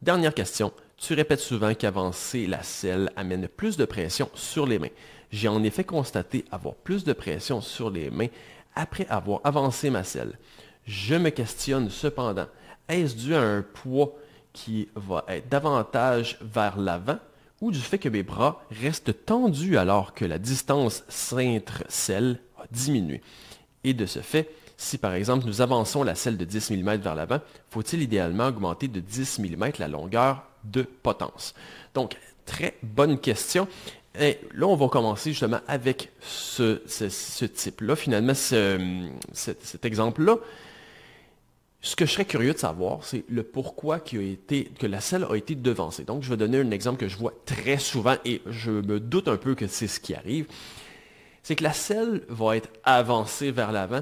Dernière question. Tu répètes souvent qu'avancer la selle amène plus de pression sur les mains. J'ai en effet constaté avoir plus de pression sur les mains après avoir avancé ma selle. Je me questionne cependant, est-ce dû à un poids qui va être davantage vers l'avant ou du fait que mes bras restent tendus alors que la distance cintre-selle a diminué? Et de ce fait, si par exemple nous avançons la selle de 10 mm vers l'avant, faut-il idéalement augmenter de 10 mm la longueur de potence? Donc, très bonne question. Et là, on va commencer justement avec ce type-là, finalement, cet exemple-là. Ce que je serais curieux de savoir, c'est le pourquoi que la selle a été devancée. Donc, je vais donner un exemple que je vois très souvent et je me doute un peu que c'est ce qui arrive. C'est que la selle va être avancée vers l'avant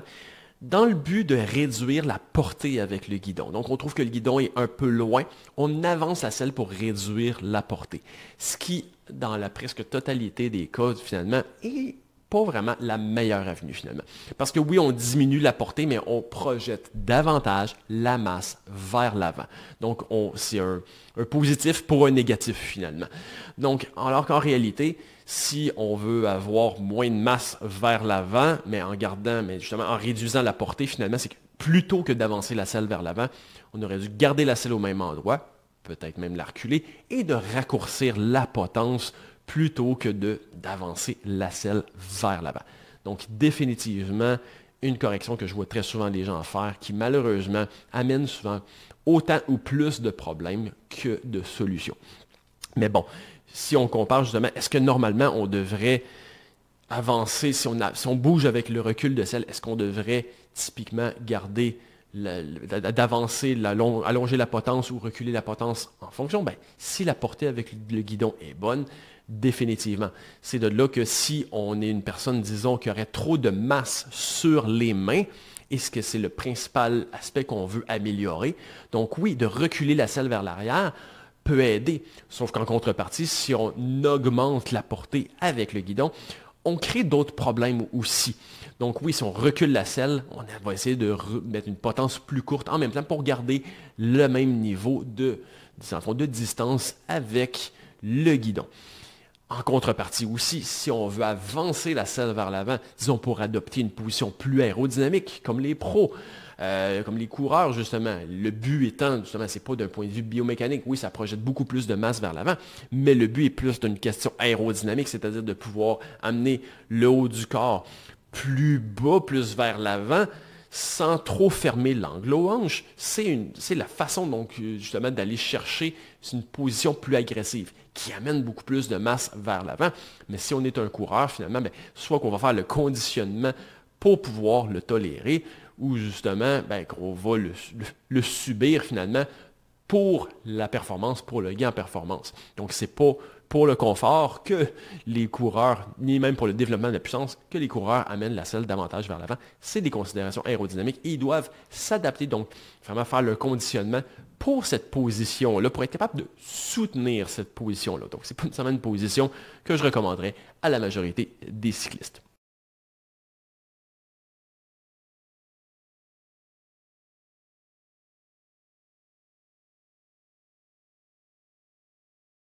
dans le but de réduire la portée avec le guidon. Donc, on trouve que le guidon est un peu loin. On avance la selle pour réduire la portée. Ce qui, dans la presque totalité des cas, finalement, est pas vraiment la meilleure avenue, finalement. Parce que oui, on diminue la portée, mais on projette davantage la masse vers l'avant. Donc, c'est un positif pour un négatif, finalement. Donc, alors qu'en réalité, si on veut avoir moins de masse vers l'avant, mais justement en réduisant la portée, finalement, c'est que plutôt que d'avancer la selle vers l'avant, on aurait dû garder la selle au même endroit, peut-être même la reculer, et de raccourcir la potence plutôt que d'avancer la selle vers l'avant. Donc, définitivement, une correction que je vois très souvent les gens faire, qui malheureusement amène souvent autant ou plus de problèmes que de solutions. Mais bon, si on compare justement, est-ce que normalement on devrait avancer, si on bouge avec le recul de selle, est-ce qu'on devrait typiquement garder d'avancer, allonger la potence ou reculer la potence en fonction? Ben, si la portée avec le guidon est bonne, définitivement. C'est de là que si on est une personne, disons, qui aurait trop de masse sur les mains, est-ce que c'est le principal aspect qu'on veut améliorer? Donc oui, de reculer la selle vers l'arrière peut aider, sauf qu'en contrepartie, si on augmente la portée avec le guidon, on crée d'autres problèmes aussi. Donc oui, si on recule la selle, on va essayer de mettre une potence plus courte en même temps pour garder le même niveau de distance avec le guidon. En contrepartie aussi, si on veut avancer la selle vers l'avant, disons pour adopter une position plus aérodynamique, comme les pros, comme les coureurs justement, le but étant, justement, c'est pas d'un point de vue biomécanique, oui, ça projette beaucoup plus de masse vers l'avant, mais le but est plus d'une question aérodynamique, c'est-à-dire de pouvoir amener le haut du corps plus bas, plus vers l'avant, sans trop fermer l'angle aux hanches. C'est la façon donc justement d'aller chercher une position plus agressive qui amène beaucoup plus de masse vers l'avant. Mais si on est un coureur, finalement, soit qu'on va faire le conditionnement pour pouvoir le tolérer, ou justement qu'on va le subir finalement pour la performance, pour le gain en performance. Donc, c'est pas pour le confort que les coureurs, ni même pour le développement de la puissance, que les coureurs amènent la selle davantage vers l'avant. C'est des considérations aérodynamiques et ils doivent s'adapter, donc vraiment faire le conditionnement pour cette position-là, pour être capable de soutenir cette position-là. Donc, c'est pas nécessairement une position que je recommanderais à la majorité des cyclistes.